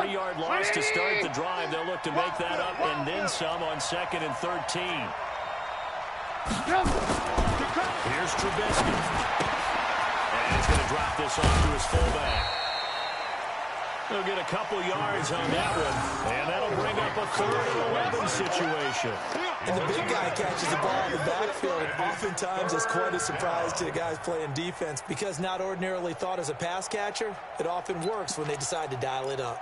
20-yard loss to start the drive. They'll look to make that up and then some on 2nd and 13. Here's Trubisky. And he's going to drop this off to his fullback. He'll get a couple yards on that one, and that'll bring up a 3rd and 11 situation. And the big guy catches the ball in the backfield, and oftentimes it's quite a surprise to the guys playing defense because not ordinarily thought as a pass catcher, it often works when they decide to dial it up.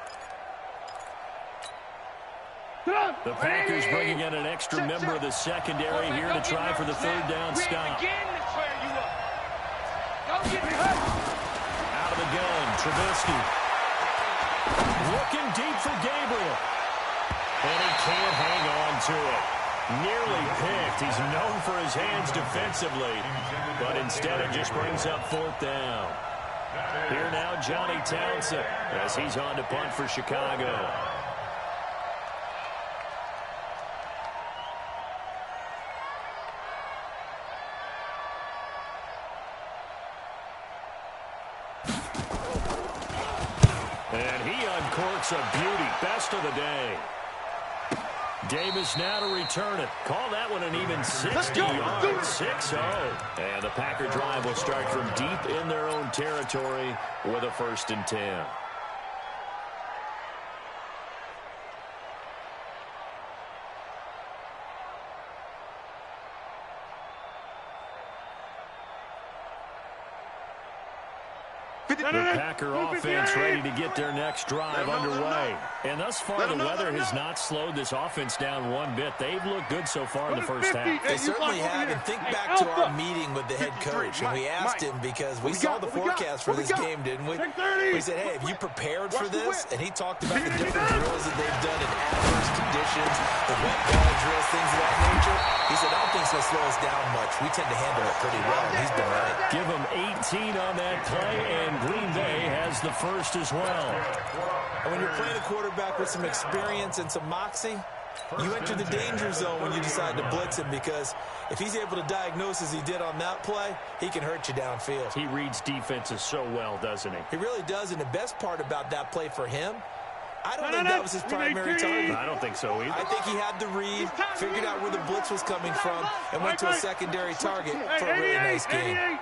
The Packers bringing in an extra member of the secondary here to try for the 3rd down stop. Out of the gun, Trubisky. Looking deep for Gabriel. And he can't hang on to it. Nearly picked. He's known for his hands defensively. But instead it just brings up 4th down. Here now Johnny Townsend as he's on to punt for Chicago. And he uncorks a beauty. Best of the day. Davis now to return it. Call that one an even 60 yards. 6-0. And the Packer drive will start from deep in their own territory with a 1st and 10. The Packer offense ready to get their next drive underway. And thus far, the weather has not slowed this offense down one bit. They've looked good so far in the first half. They certainly have. And think back to our meeting with the head coach. And we asked him because we saw the forecast for this game, didn't we? We said, hey, have you prepared for this? And he talked about the different drills that they've done in adverse conditions, the wet ball drills, things of that nature. He said, I don't think it's going to slow us down much. We tend to handle it pretty well, and he's been right. Give him 18 on that play, and Green Bay has the first as well. And when you're playing a quarterback with some experience and some moxie, you enter the danger zone when you decide to blitz him because if he's able to diagnose as he did on that play, he can hurt you downfield. He reads defenses so well, doesn't he? He really does, and the best part about that play for him, I don't think that was his primary target. I don't think so either. I think he had the read, figured out where the blitz was coming from, and went to a secondary target for a really nice game. Now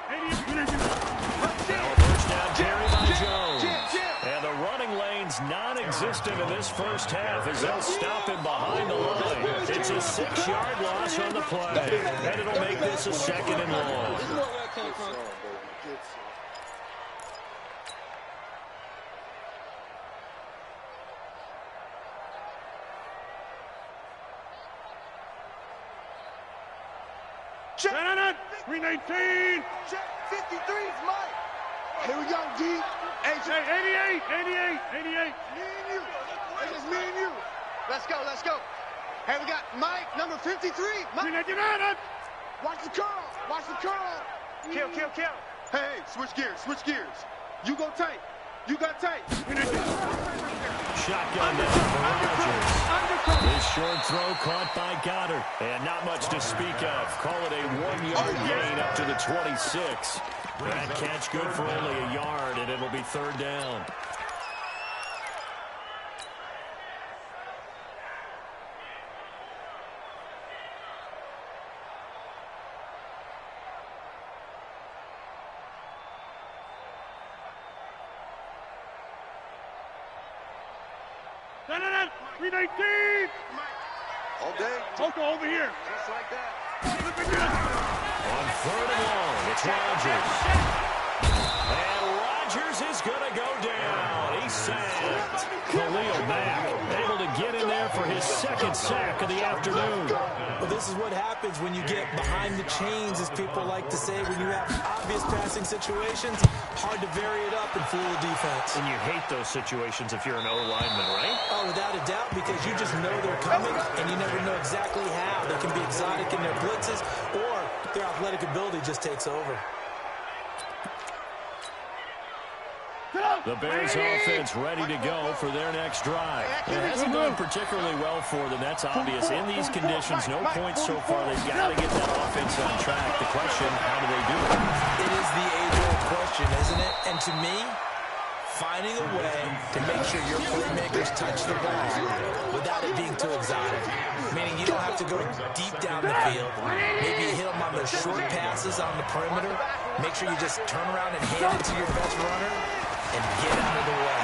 a first down carry by Jones. And the running lane's non-existent in this first half as they'll stop him behind the line. It's a 6-yard loss on the play, and it'll make this a 2nd and long. Check. 319. Check. 53 is Mike. Here we go, D. 88. Me and you. It's just me and you. Let's go. Hey, we got Mike, number 53. Mike. 399. Watch the curl. Kill. Hey, switch gears. You go tight. You got tight. Shotgun down for Rodgers. His short throw caught by Goddard. And not much to speak of. Call it a 1-yard gain up to the 26. That catch good for only a yard, and it'll be 3rd down. No. 319. All day. Coco over here. Just like that. On 3rd and long, it's Rodgers. And Rodgers is going to go down. He's sacked. Khalil Mack able to get in there for his 2nd sack of the afternoon. Well, this is what happens when you get behind the chains, as people like to say. When you have obvious passing situations, hard to vary it up and fool the defense. And you hate those situations if you're an O-lineman, right? Oh, without a doubt, because you just know they're coming, and you never know exactly how. They can be exotic in their blitzes, or their athletic ability just takes over. The Bears offense ready to go for their next drive. It hasn't gone particularly well for them. That's obvious. In these conditions, no points so far. They've got to get that offense on track. The question, how do they do it? It is the age-old question, isn't it? And to me, finding a way to make sure your playmakers touch the ball without it being too exotic. Meaning you don't have to go deep down the field. Maybe you hit them on those short passes on the perimeter. Make sure you just turn around and hand it to your best runner and get out of the way.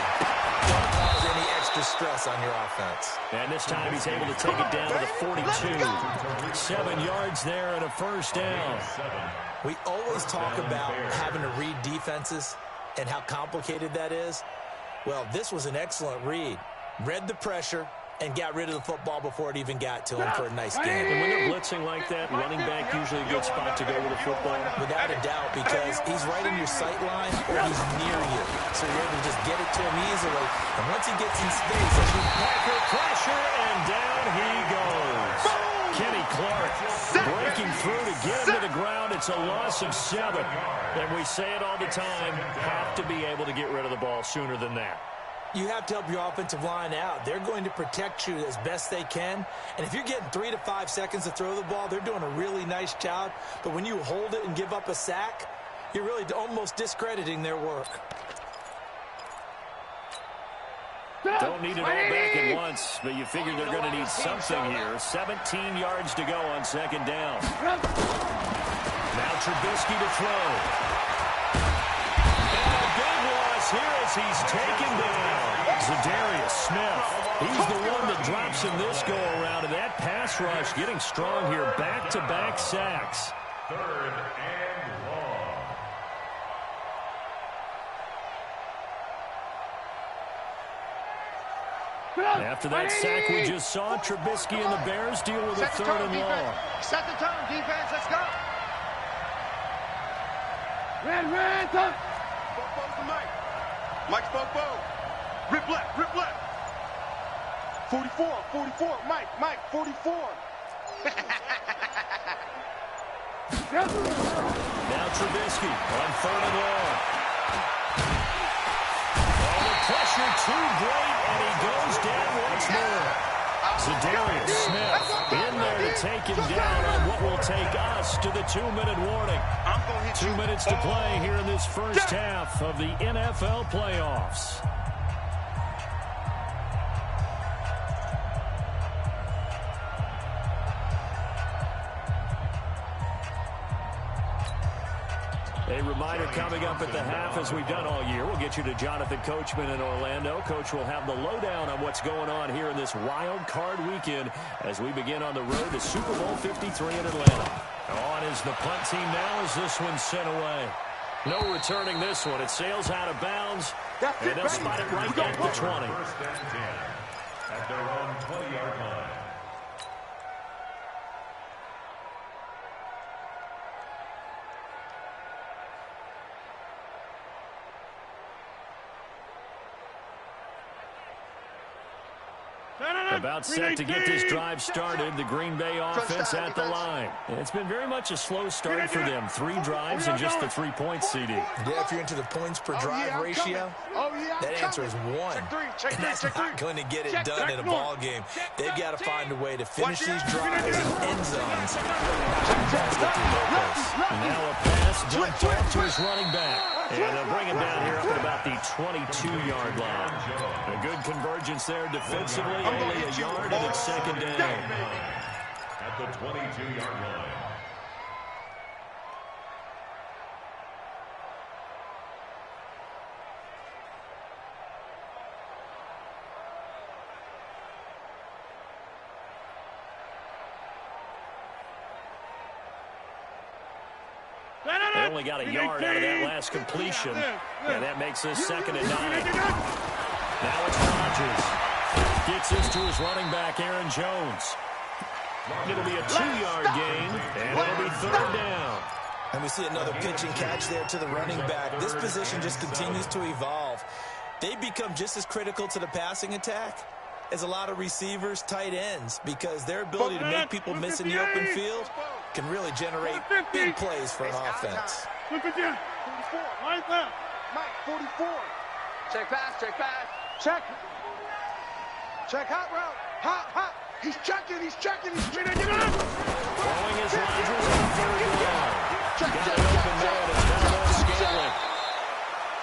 Don't cause any extra stress on your offense. And this time he's able to take it down to the 42. 7 yards there and a first down. We always talk about having to read defenses and how complicated that is. Well, this was an excellent read. Read the pressure and got rid of the football before it even got to him for a nice game. And when they're blitzing like that, running back usually a good spot to go with a football. Without a doubt, because he's right in your sight line or he's near you. So you're able to just get it to him easily. And once he gets in space, Packer pressure, and down he goes. Kenny Clark breaking through to get him to the ground. It's a loss of 7. And we say it all the time, have to be able to get rid of the ball sooner than that. You have to help your offensive line out. They're going to protect you as best they can. And if you're getting 3 to 5 seconds to throw the ball, they're doing a really nice job. But when you hold it and give up a sack, you're really almost discrediting their work. Don't need it all back at once, but you figure they're going to need something here. 17 yards to go on second down. Now Trubisky to throw. And a big loss here as he's taken down. Zadarius Smith. He's the one that drops in this go-around, and that pass rush getting strong here. Back-to-back sacks. 3rd and long. After that sack we just saw, Trubisky and the Bears deal with a 3rd and long. Set the tone, defense. Let's go. Red, up. Bobo to Mike. Mike's Bobo. Rip left. 44. Mike, 44. Now Trubisky on 3rd and long. Oh, the pressure too great, and he goes down once more. Zadarius Smith in there to take him down on what will take us to the 2-minute warning. 2 minutes to play here in this first half of the NFL playoffs. A reminder coming up at the half, as we've done all year. We'll get you to Jonathan Coachman in Orlando. Coach will have the lowdown on what's going on here in this wild card weekend as we begin on the road to Super Bowl 53 in Atlanta. On is the punt team now as this one's sent away. No returning this one. It sails out of bounds, and they'll spot it right at the 20. 1st and 10 at their own 20-yard line. About set to get this drive started, the Green Bay offense at the line. It's been very much a slow start for them. 3 drives and just the 3 points, CD. Yeah, if you're into the points per drive ratio, that answer is 1. And that's not going to get it done in a ball game. They've got to find a way to finish these drives in end zones. Now a pass dumped off to his running back. And they'll bring him down here up at about the 22-yard line. A good convergence there defensively, only a yard, and it's second down. At the 22-yard line. They only got a yard out of that last completion, and that makes this 2nd and 9. Now it's Rodgers. Gets this to his running back, Aaron Jones. It'll be a 2-yard gain, and it'll be 3rd down. And we see another pitch and catch there to the running back. This position just continues to evolve. They become just as critical to the passing attack as a lot of receivers, tight ends, because their ability to make people miss in the open field can really generate big plays for an offense. 44. Right there. Mike, 44. Check pass. Check hot route. Hot. He's checking. Throwing his Rodgers on 3rd down. Got it open there to Scantling.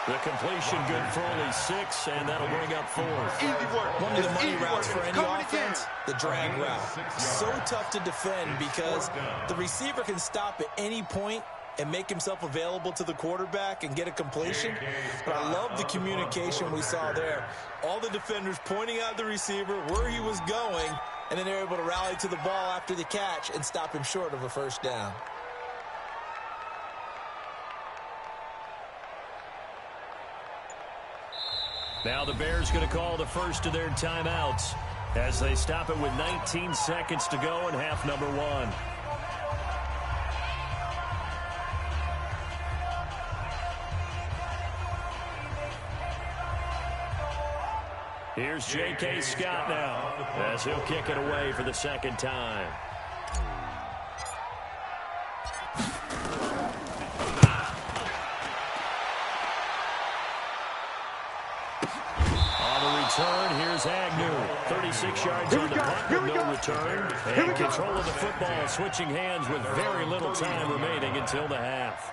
The completion good for only 6, and that'll bring up 4th. Easy work. One of the money routes for any offense, the drag route. So tough to defend because the receiver can stop at any point and make himself available to the quarterback and get a completion. But I love the communication we saw there. All the defenders pointing out the receiver where he was going, and then they're able to rally to the ball after the catch and stop him short of a first down. Now the Bears going to call the first of their timeouts as they stop it with 19 seconds to go in half number 1. Here's J.K. Scott now as he'll kick it away for the second time. Return, here's Agnew. 36 yards on the punt with no return. And control of the football, switching hands with very little time remaining until the half.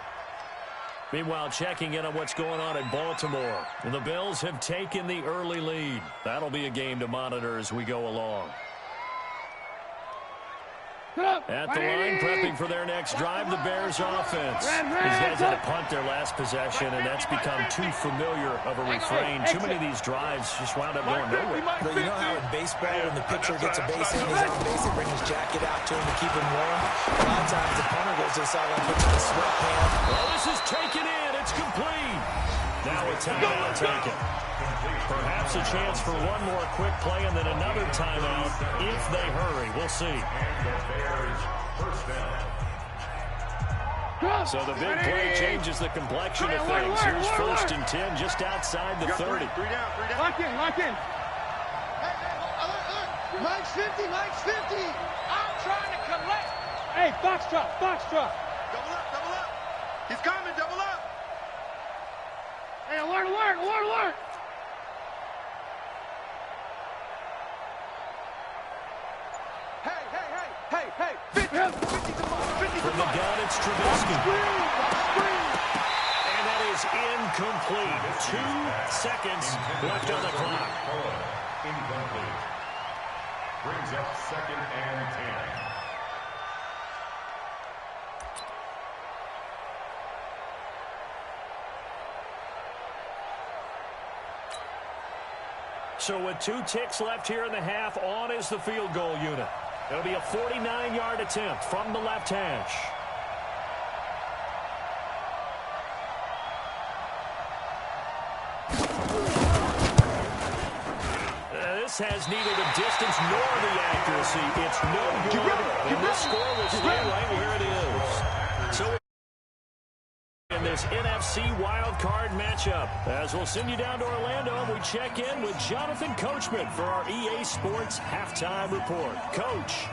Meanwhile, checking in on what's going on in Baltimore. The Bills have taken the early lead. That'll be a game to monitor as we go along. At the line, prepping for their next drive, the Bears offense. These guys had to punt their last possession, and that's become too familiar of a refrain. Too many of these drives just wound up going nowhere. But you know how in baseball, when the pitcher gets a base hit, he's on base, they bring his jacket out to him to keep him warm. A lot of times the punter goes to the sideline, puts on a sweatpants. Well, this is taken in. It's complete. Now a timeout taken. Perhaps a chance for one more quick play and then another timeout if they hurry. We'll see. So the big play changes the complexion of things. Here's 1st and 10 just outside the 30. 3 down. Lock in. Mike's 50. I'm trying to collect. Hey, box drop. Double up. He's coming, double up. Hey, alert. Hey, 50 to mark. From the gun, it's Trubisky. And that is incomplete. 2 seconds left on the clock. Incomplete. Brings up 2nd and 10. So with 2 ticks left here in the half, on is the field goal unit. It'll be a 49-yard attempt from the left hash. This has neither the distance nor the accuracy. It's no good, and this score will stay right where it is. So in this NFC wildcard matchup, as we'll send you down to Orlando, and we check in with Jonathan Coachman for our EA Sports Halftime Report. Coach.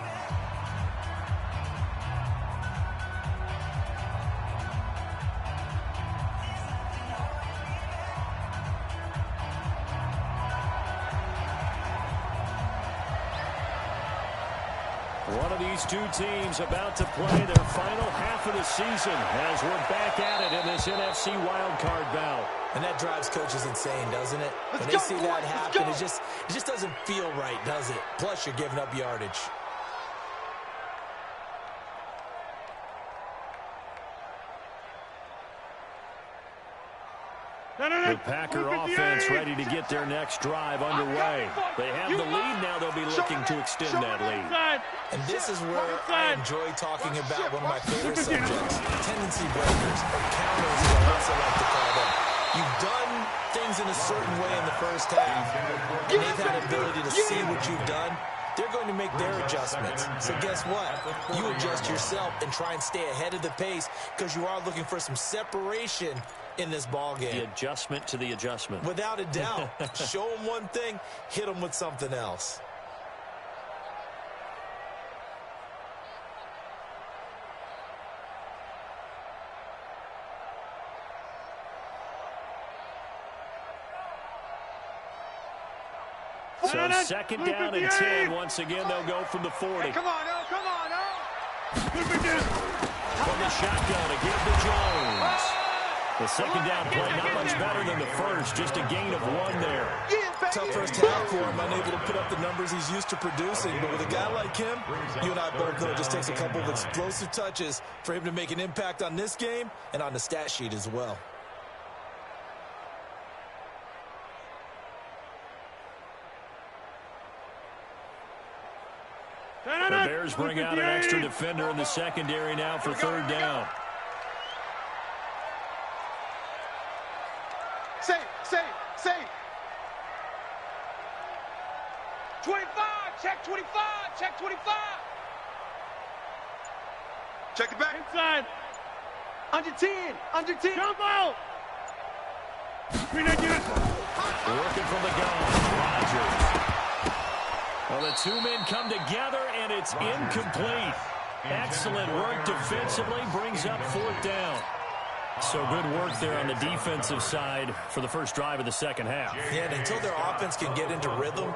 One of these two teams about to play their final half of the season as we're back at it in this NFC wildcard bout. And that drives coaches insane, doesn't it? When they see that happen, it just doesn't feel right, does it? Plus, you're giving up yardage. The Packer offense ready to get their next drive underway. They have the lead now. They'll be looking to extend that lead. And this is where I enjoy talking about one of my favorite subjects, tendency breakers, or counters, as I also like to call them. You've done things in a certain way in the first half, and they've had the ability to see what you've done. They're going to make their adjustments. So guess what? You adjust yourself and try and stay ahead of the pace because you are looking for some separation in this ball game. The adjustment to the adjustment. Without a doubt. Show them one thing, hit them with something else. So 2nd down and 10. Once again, they'll go from the 40. Hey, come on, now. From the shotgun, again to Jones. The second down play not much better than the first, just a gain of 1 there. Tough first half for him, unable to put up the numbers he's used to producing. But with a guy like him, you and I both know it just takes a couple of explosive touches for him to make an impact on this game and on the stat sheet as well. The Bears bring out an extra defender in the secondary now for 3rd down. Safe. 25, check 25, check 25. Check it back. Inside. Under 10, under 10. Jump out. Working from the gun, Rodgers. Well, the 2 men come together, and it's incomplete. Excellent work defensively, brings up 4th down. So good work there on the defensive side for the first drive of the second half. Yeah, and until their offense can get into rhythm,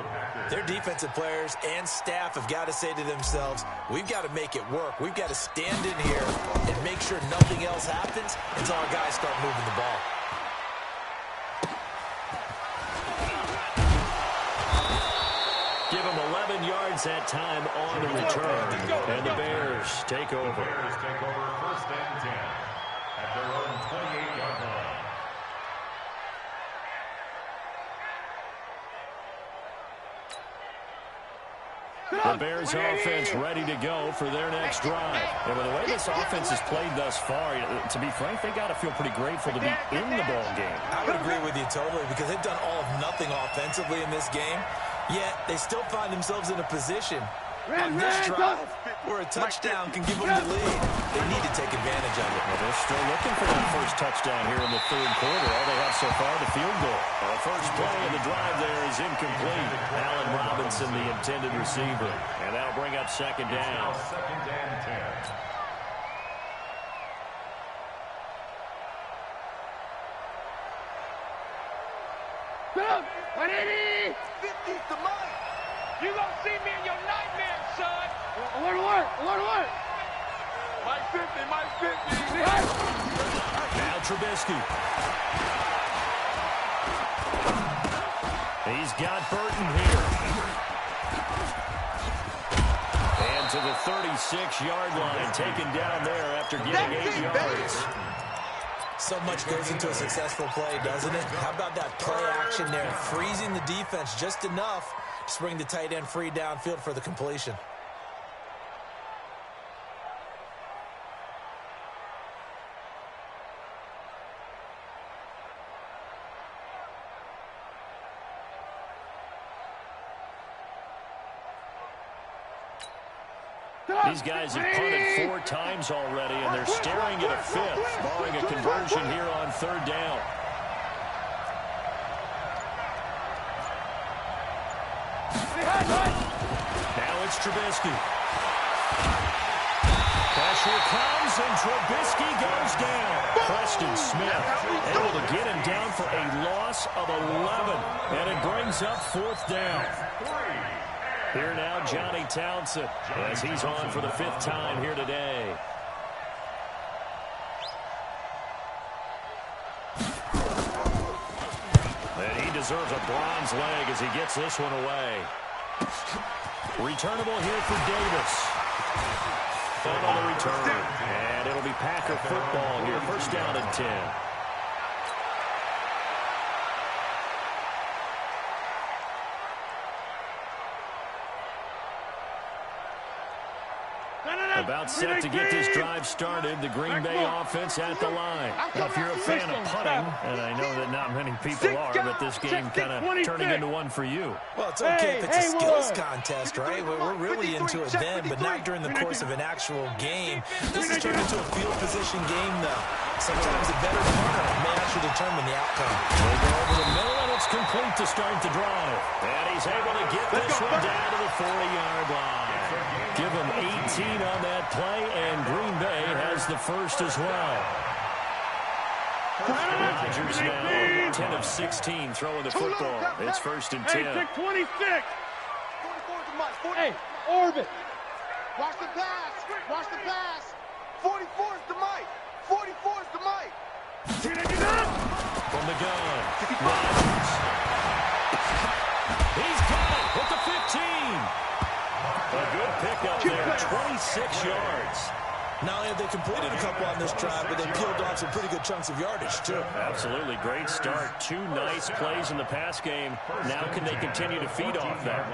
their defensive players and staff have got to say to themselves, we've got to make it work. We've got to stand in here and make sure nothing else happens until our guys start moving the ball. Give them 11 yards that time on the return. And the Bears take over. Bears take over 1st and 10 at their own 28-yard line. The Bears offense ready to go for their next drive. And with the way this offense has played thus far, to be frank, they got to feel pretty grateful to be in the ball game. I would agree with you totally because they've done all of nothing offensively in this game, yet they still find themselves in a position on this drive where a touchdown can give them the lead. They need to take advantage of it. Well, they're still looking for that first touchdown here in the 3rd quarter. All they have so far, the field goal. The first play of the drive there is incomplete. Allen Robinson, the intended receiver. And that'll bring up 2nd down. 2nd and 10. Go. 180. 50's the money. You gonna see me in your nightmares, son. Alert. Mike 50. Now Trubisky. He's got Burton here. And to the 36-yard line, taken down there after getting 8 yards. So much goes into a successful play, doesn't it? How about that play action there, freezing the defense just enough to bring the tight end free downfield for the completion. These guys have punted 4 times already, and they're staring at a 5th, barring a conversion here on 3rd down. Now it's Trubisky. Pressure comes, and Trubisky goes down. Preston Smith able to get him down for a loss of 11, and it brings up 4th down. Here now, Johnny Townsend, as he's on for the 5th time here today. And he deserves a bronze leg as he gets this one away. Returnable here for Davis. And on the return. And it'll be Packer football here. 1st down and 10. About set to get this drive started. The Green Bay offense at the line. Now, if you're a fan of punting, and I know that not many people are, but this game kind of turning into one for you. Well, it's okay if it's a skills contest, right? We're really into it then, but not during the course of an actual game. This is turned into a field position game, though. Sometimes a better punter may actually determine the outcome. They go over the middle, and it's complete to start the drive. And he's able to get this one down to the 40-yard line. Give him 18 on that play, and Green Bay has the first as well. Rodgers now 10 of 16 throwing the football. It's 1st and 10. Hey, 26. 44 Hey, orbit. Watch the pass. 44 is the Mike. 44 is the Mike. From the gun, Rodgers. He's got it at the 15. A good pickup there, 26 yards. Not only have they completed a couple on this drive, but they peeled off some pretty good chunks of yardage, too. Absolutely. Great start. 2 nice plays in the pass game. Now can they continue to feed off that?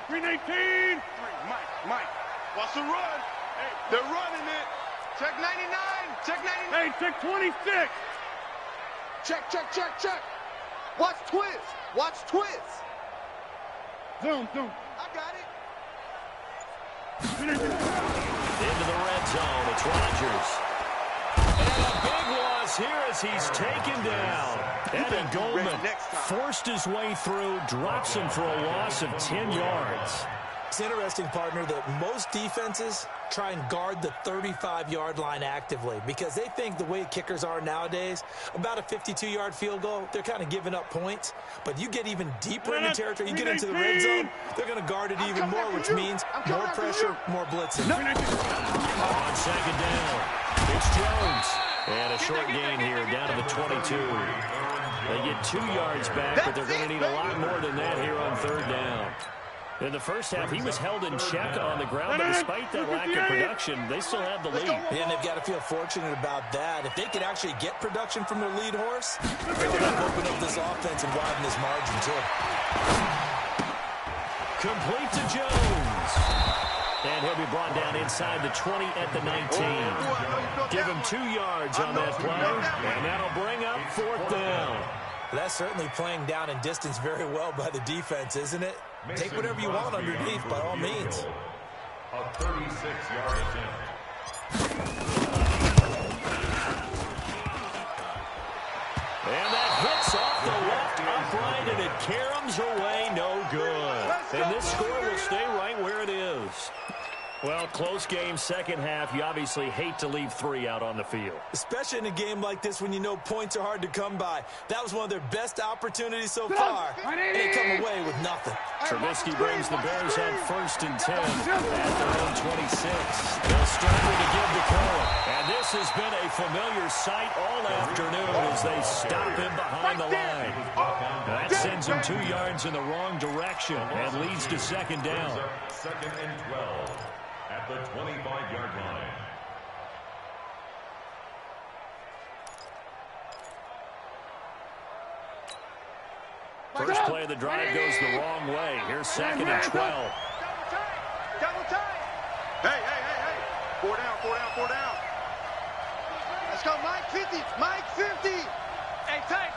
319. Mike, watch the run. Hey, they're running it. Check 99. Check 99. Hey, check 26. Check. Watch twist. Zoom. I got it. Into the red zone. It's Rodgers. And a big loss here as he's taken down. Eddie Goldman forced his way through, drops him for a loss of 10 yards. It's interesting, partner, that most defenses try and guard the 35-yard line actively because they think the way kickers are nowadays, about a 52-yard field goal, they're kind of giving up points. But you get even deeper in the territory, you get into the red zone, they're going to guard it even more, which means more pressure, more blitzing. On second down, it's Jones. And a short gain here, down to the 22. They get 2 yards back, but they're going to need a lot more than that here on third down. In the first half, he was held in check on the ground, but despite that lack of production, they still have the lead. And they've got to feel fortunate about that. If they could actually get production from their lead horse, they'll open up this offense and widen this margin, too. Complete to Jones. And he'll be brought down inside the 20 at the 19. Give him 2 yards on that play, and that'll bring up fourth down. That's certainly playing down in distance very well by the defense, isn't it? Take whatever you want underneath, by all means. A 36-yard attempt. And that hits off the left upright, and it caroms away no good. And this score will stay right where it is. Well, close game, second half. You obviously hate to leave 3 out on the field. Especially in a game like this when you know points are hard to come by. That was one of their best opportunities so far. And they come away with nothing. Trubisky brings the Bears up 1st and 10 at their own 26. They'll struggle to give the call. And this has been a familiar sight all afternoon as they stop him behind the line. That sends him 2 yards in the wrong direction and leads to second down. 2nd and 12 at the 25-yard line. First play of the drive goes the wrong way. Here's 2nd and 12. Double time. Hey. 4 down. Let's go, Mike 50. Hey, tight.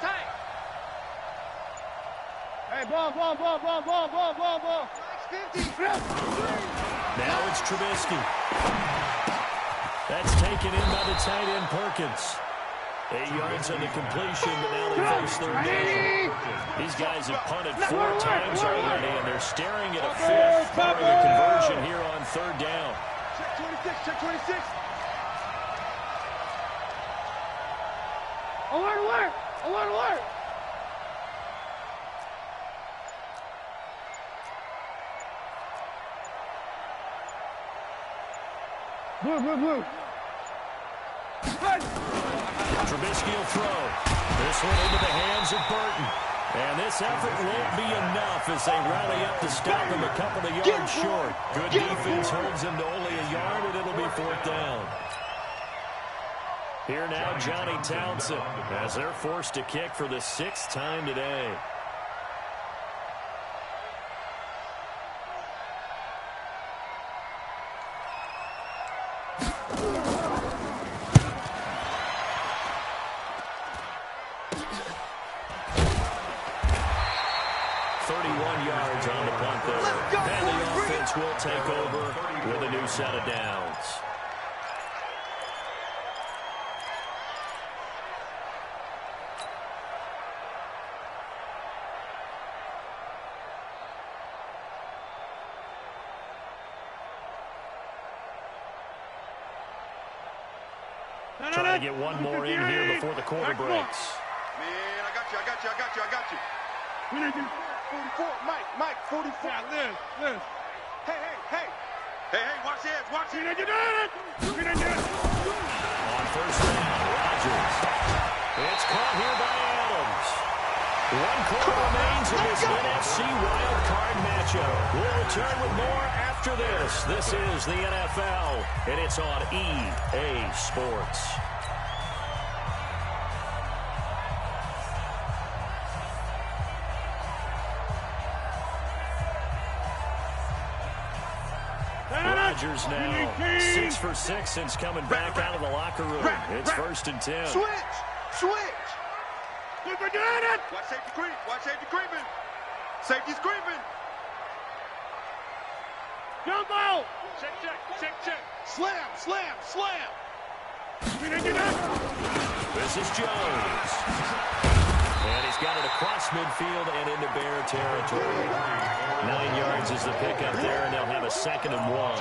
Hey, ball. Mike 50. Now it's Trubisky. That's taken in by the tight end Perkins. 8 yards on the completion, but now they face third down. These guys have punted 4 times already, and they're staring at a 5th, barring a conversion here on third down. Check 26. Alert! Blue. Trubisky will throw. This one into the hands of Burton. And this effort won't be enough as they rally up to stop him a couple of yards short. Good defense holds him to only a yard, and it'll be fourth down. Here now, Johnny Townsend, as they're forced to kick for the 6th time today. Will take over with a new set of downs. Trying to get one more in here before the quarter breaks. Man, I got you. 44, Mike, 44. Yeah, Liz. Hey. Hey, watch it, watch it. On first down, Rodgers. It's caught here by Adams. 1 quarter remains in this NFC wildcard matchup. We'll return with more after this. This is the NFL, and it's on EA Sports. Rodgers now 6 for 6 since coming back out of the locker room. It's 1st and 10. Switch. Watch safety creep. Watch safety creeping. Safety's creeping. Jump out. Check. Slam. This is Jones. And he's got it across midfield and into Bear territory. 9 yards is the pickup there, and they'll have a 2nd and 1.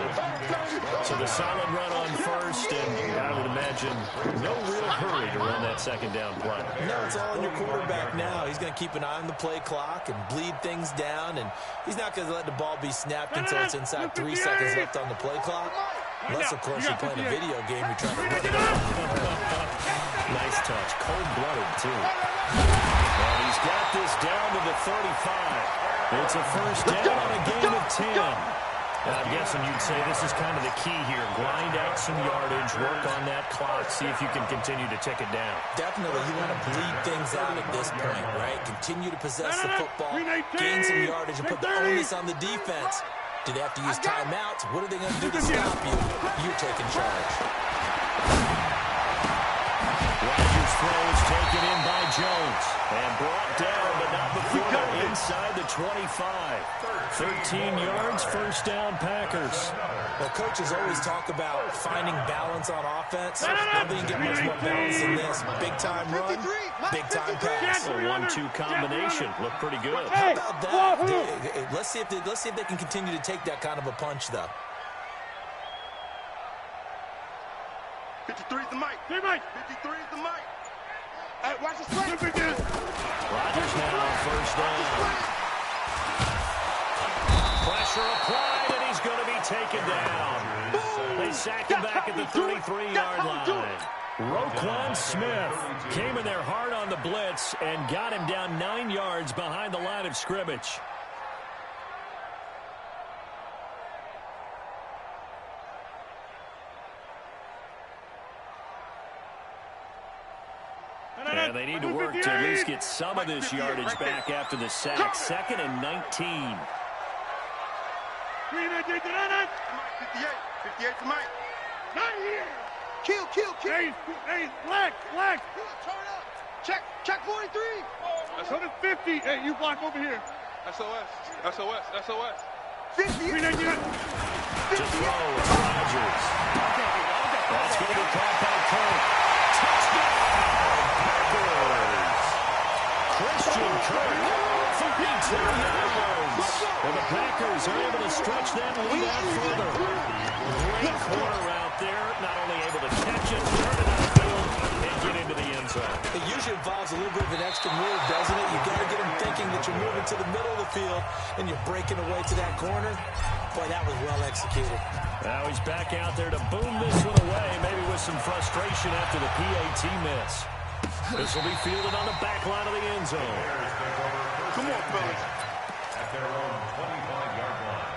So the solid run on first, and I would imagine no real hurry to run that 2nd down play. No, it's all on your quarterback now. He's going to keep an eye on the play clock and bleed things down, and he's not going to let the ball be snapped until it's inside 3 seconds left on the play clock. Unless, of course, you're playing a video game, you're trying to run it out. Nice touch. Cold-blooded, too. And he's got this down to the 35. It's a first down on a gain of 10. I'm guessing you'd say this is kind of the key here. Grind out some yardage, work on that clock, see if you can continue to tick it down. Definitely, you want to bleed things out at this point, right? Continue to possess the football, gain some yardage, and put the onus on the defense. Do they have to use timeouts? What are they going to do to stop you? You're taking charge. Rodgers throws taken in by Jones and brought down, but not before they're inside the 25. 13 yards, first down, Packers. Well, coaches always talk about finding balance on offense. Nothing can get much more balance than this. Big-time run, big-time pass. A 1-2 combination. Looked pretty good. How about that? Let's see if they can continue to take that kind of a punch, though. 53 is the mic. 53 is the mic. Hey, watch the split. Rodgers now on first down. Pressure applied, and he's going to be taken down. They sack him back at the 33-yard line. Roquan Smith came in there hard on the blitz and got him down 9 yards behind the line of scrimmage. And they need to work to at least get some of this yardage back after the sack. 2nd and 19. 58 to Mike. Not here. Kill. Hey, black. Turn up. Check 43. Go to 50. Hey, you block over here. SOS. To 50. throw is Rodgers. That's going to be caught by Kirk. Touchdown, Packers. Christian Kirk, 52 yards. And the Packers are able to stretch that lead out further. Great corner out there, not only able to catch it, turn it upfield, and get into the end zone. It usually involves a little bit of an extra move, doesn't it? You've got to get them thinking that you're moving to the middle of the field and you're breaking away to that corner. Boy, that was well executed. Now he's back out there to boom this one away, maybe with some frustration after the PAT miss. This will be fielded on the back line of the end zone. Come on, fellas. At their own 25-yard line.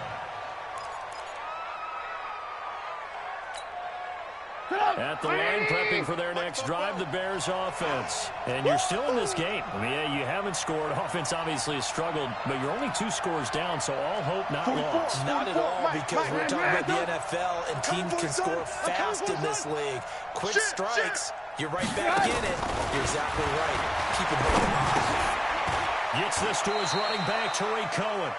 At the line, prepping for their next drive, the Bears offense. And you're still in this game. I mean, yeah, you haven't scored. Offense obviously has struggled, but you're only 2 scores down, so all hope not lost. Not at all, because we're talking about the NFL, and teams can score fast in this league. Quick strikes, you're right back in it. You're exactly right. Keep it moving. Gets this to his running back, Tariq Cohen.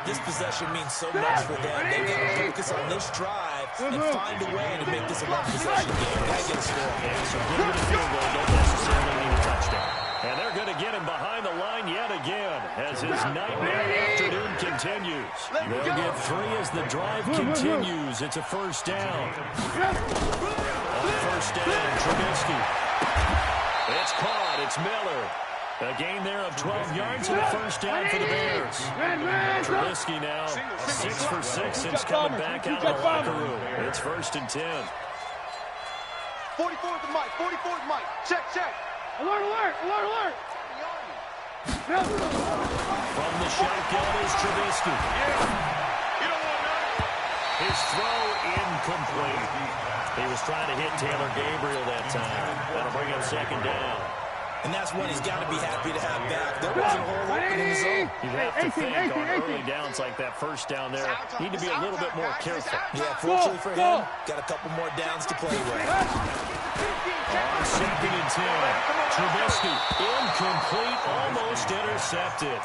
This possession means so much for them. They've got to focus on this drive and find a way to make this a one-possession game. Got to get a score. Yeah, so give it a field goal, don't necessarily need a touchdown. And they're going to get him behind the line yet again as his nightmare afternoon continues. They'll get 3 as the drive continues. It's a first down. On first down, Trubisky. It's caught. It's Miller. A gain there of 12 yards and a first down for the Bears. Trubisky now 6 for 6 since coming back out of the locker room. It's 1st and 10. 44's the mic. 44's mic. Check, check. Alert, alert, alert, alert. From the shotgun is Trubisky. His throw incomplete. He was trying to hit Taylor Gabriel that time. That'll bring up 2nd down. And that's one he's got to be happy to have back. There wasn't a hole open in the zone. You have to think on early downs like that first down there, need to be a little bit more careful. Yeah, fortunately for him, got a couple more downs to play with. On 2nd and 10, Trubisky incomplete, almost intercepted.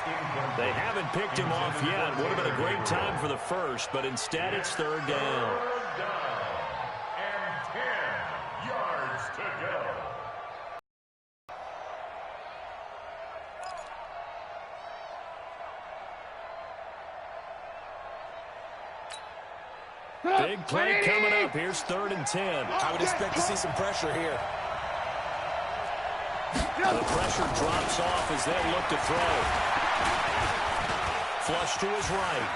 They haven't picked him off yet. Would have been a great time for the first, but instead it's 3rd down. And 10 yards to go. Big play coming up. Here's 3rd and 10. I would expect to see some pressure here. The pressure drops off as they look to throw. Flush to his right.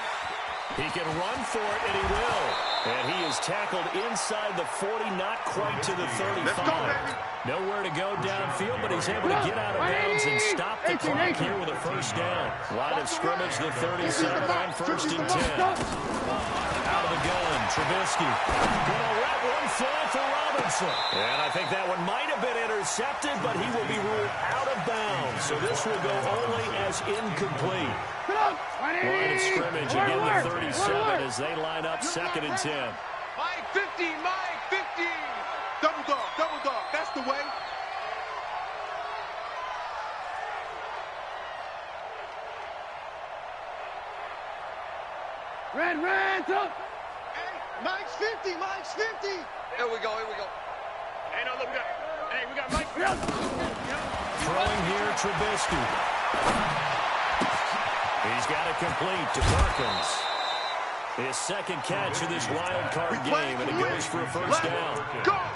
He can run for it, and he will. And he is tackled inside the 40, not quite to the 35. Nowhere to go downfield, but he's able to get out of bounds and stop the clock here with a first down. Line of scrimmage, the 37 on 1st and 10. Out of the gun, Trubisky. Gonna let one fly for Robinson. And I think that one might have been intercepted, but he will be ruled out of bounds. So this will go only as incomplete. Line of scrimmage, again the 37 as they line up 2nd and 10. Mike 50, Mike 50. Double dog. That's the way. Red, up. Hey, Mike's 50, Mike's 50. Here we go. Hey, no, look, we got Mike. Throwing here, Trubisky. He's got it complete to Perkins. His 2nd catch of this wild card game, and it goes for a first down.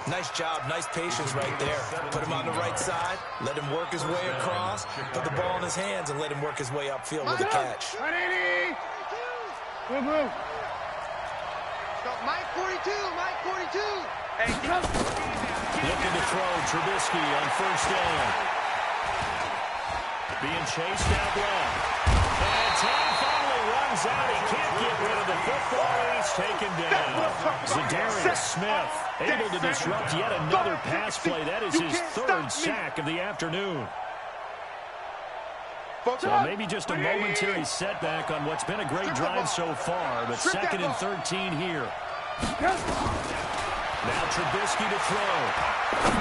Nice job, nice patience right there. Put him on the right side, let him work his way across, put the ball in his hands, and let him work his way upfield with a catch. 180. Move. Mike 42, Mike 42. Hey, Looking to throw, Trubisky on first down. Being chased out left. And time finally runs out. He can't get rid of the football. He's taken down. Zadarius Smith able to disrupt yet another pass play. That is his 3rd sack of the afternoon. So maybe just a momentary setback on what's been a great drive so far, but 2nd and 13 here. Now Trubisky to throw.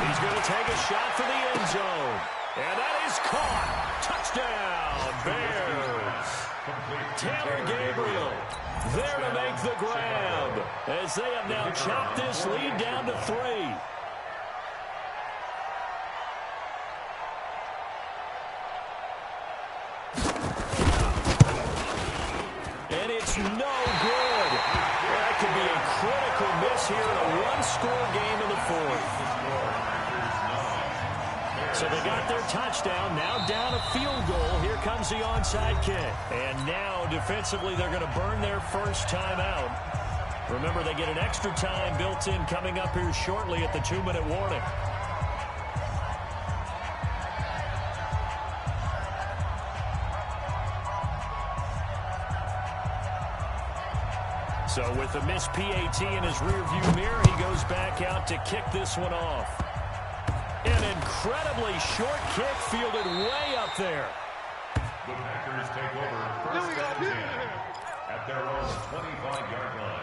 He's going to take a shot for the end zone. And that is caught. Touchdown, Bears. Taylor Gabriel there to make the grab as they have now chopped this lead down to 3. And it's no good. That could be a critical miss here in a one-score game in the 4th. So they got their touchdown, now down a field goal. Here comes the onside kick. And now, defensively, they're going to burn their first timeout. Remember, they get an extra time built in coming up here shortly at the 2-minute warning. So with the missed PAT in his rearview mirror, he goes back out to kick this one off. An incredibly short kick fielded way up there. The Packers take over 1st and 10 at their own 25-yard line.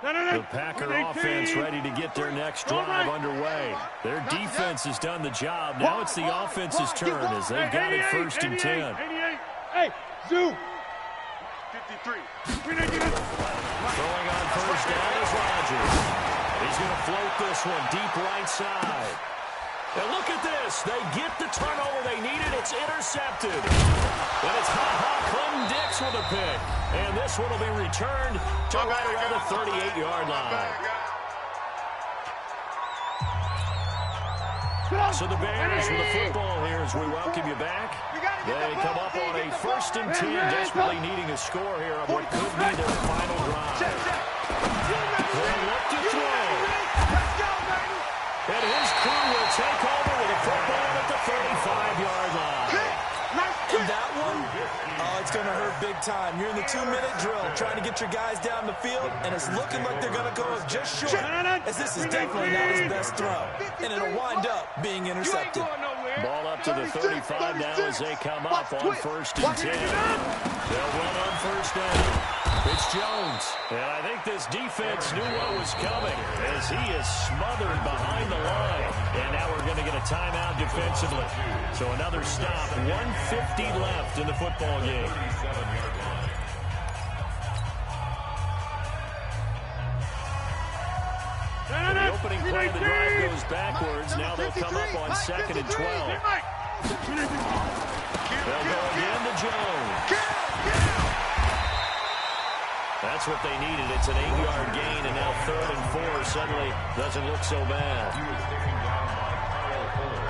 The Packer offense ready to get their next drive underway. Their defense has done the job. Now it's the offense's turn as they've got it 1st and 10. 88. Hey, Zoo. 53. Throwing on first down is Rodgers. He's going to float this one deep right side. And look at this. They get the turnover they needed. It's intercepted. And it's Clinton Dix with a pick. And this one will be returned to right around the 38-yard line. So the Bears with the football here as we welcome you back. They come up on a 1st and 10, desperately needing a score here on what could be their final drive. They look to throw. And his crew will take over with a football at the 35-yard line. And that one, oh, it's going to hurt big time. You're in the 2-minute drill trying to get your guys down the field, and it's looking like they're going to go just short, as this is definitely not his best throw. And it'll wind up being intercepted. Ball up to the 35 now as they come up on 1st and 10. They'll run on 1st down. It's Jones. And I think this defense knew what was coming as he is smothered behind the line. And now we're going to get a timeout defensively. So another stop. 1:50 left in the football game. The opening play of the drive goes backwards. Now they'll come up on 2nd and 12. They'll go again to Jones. That's what they needed. It's an 8-yard gain, and now 3rd and 4 suddenly doesn't look so bad.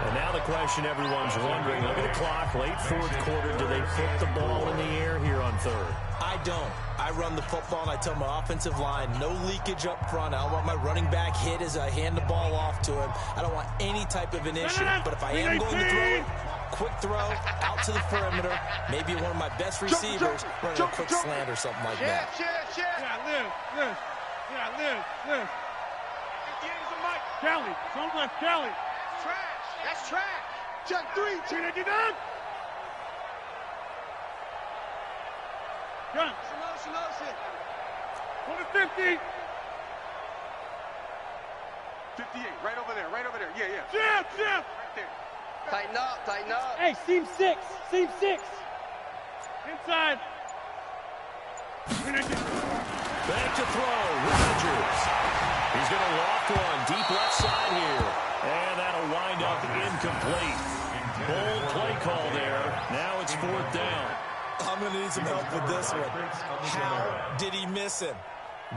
And now the question everyone's wondering, look at the clock, late 4th quarter, do they put the ball in the air here on 3rd? I don't. I run the football, and I tell my offensive line, no leakage up front. I don't want my running back hit as I hand the ball off to him. I don't want any type of an issue. But if I am going to throw it, quick throw out to the perimeter, maybe one of my best receivers running a quick slant or something like that. Liz. Kelly, someone left Kelly. Trash. That's trash. Check 3. Check it down. Gun. Hold it 50. 58. Right over there. Yeah. Jeff. Right there. Tighten up. Hey, seam 6. Inside. Back to throw. Rodgers. He's going to loft one deep left side here. And that'll wind up incomplete. Bold play call there. Now it's 4th down. I'm going to need some help with this one. How did he miss him?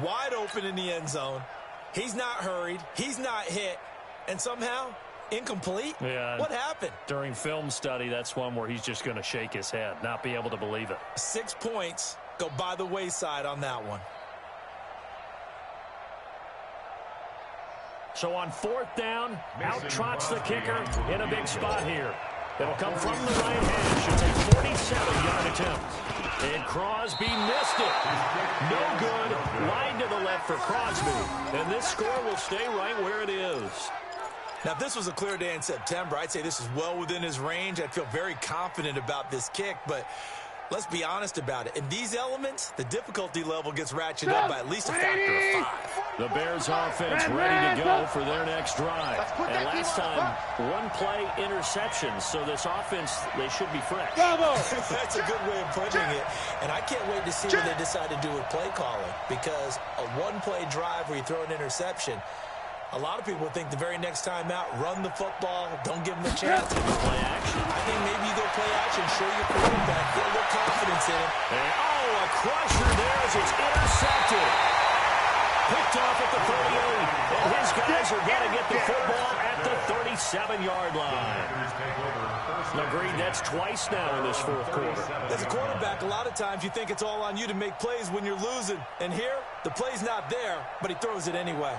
Wide open in the end zone. He's not hurried. He's not hit. And somehow, incomplete? Yeah. What happened? During film study, that's one where he's just going to shake his head, not be able to believe it. 6 points go by the wayside on that one. So on 4th down, out trots the kicker in a big spot here. It'll come from the right hash. It's a 47-yard attempt. And Crosby missed it. No good. Line to the left for Crosby. And this score will stay right where it is. Now, if this was a clear day in September, I'd say this is well within his range. I'd feel very confident about this kick, but let's be honest about it. In these elements, the difficulty level gets ratcheted up by at least a factor of 5. The Bears offense ready to go for their next drive. And last time, 1 play interception. So this offense, they should be fresh. That's a good way of putting it. And I can't wait to see what they decide to do with play calling, because a 1-play drive where you throw an interception, a lot of people think the very next time out, run the football, don't give them a chance. Play action. I think maybe you go play action, show your quarterback, get a little confidence in him. And, a crusher there as it's intercepted. Picked off at the 38. And his guys are going to get the football at the 37-yard line. Agreed, that's twice now in this 4th quarter. As a quarterback, a lot of times you think it's all on you to make plays when you're losing. And here, the play's not there, but he throws it anyway.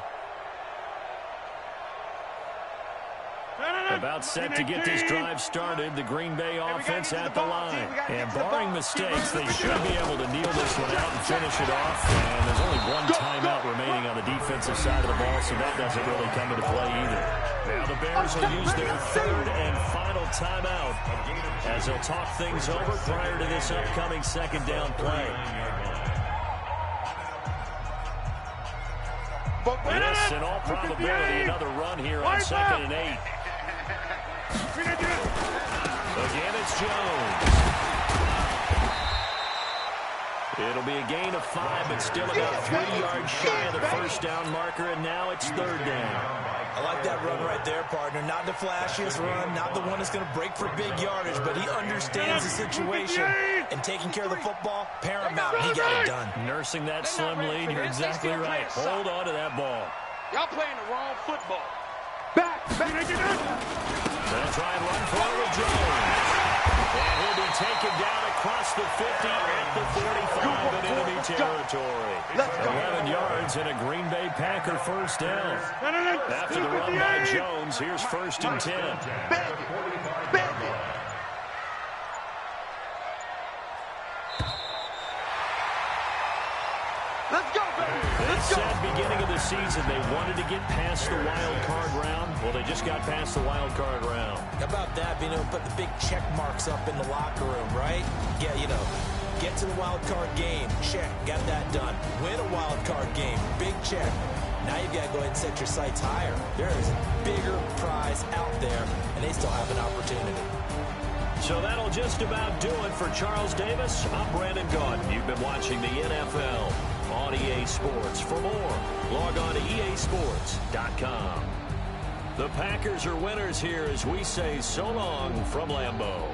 About set to get this drive started, the Green Bay offense at the line. And barring mistakes, they should be able to kneel this one out and finish it off. And there's only 1 timeout remaining on the defensive side of the ball, so that doesn't really come into play either. Now the Bears will use their 3rd and final timeout as they'll talk things over prior to this upcoming 2nd down play. Yes, in all probability, another run here on 2nd and 8. Again, it's Jones. It'll be a gain of 5, but still about 3 yards shy of the first down marker, and now it's third down. I like that run right there, partner. Not the flashiest run, not the one that's going to break for big yardage, but he understands the situation, and taking care of the football, paramount. He got it done. Nursing that slim lead, you're exactly right. Hold on to that ball. Y'all playing the wrong football. Back. They'll try and run forward, Jones. And he'll be taken down across the 50 at the 45 in enemy territory. 11 yards and a Green Bay Packer first down. After the run by Jones, here's 1st and 10. Let's go, baby. They said beginning of the season they wanted to get past the wild card round. Well, they just got past the wild card round. How about that, being able to put the big check marks up in the locker room, right? Yeah, get to the wild card game. Check, got that done. Win a wild card game. Big check. Now you've got to go ahead and set your sights higher. There is a bigger prize out there, and they still have an opportunity. So that'll just about do it for Charles Davis. I'm Brandon Gaudin. You've been watching the NFL on EA Sports. For more, log on to easports.com. The Packers are winners here as we say so long from Lambeau.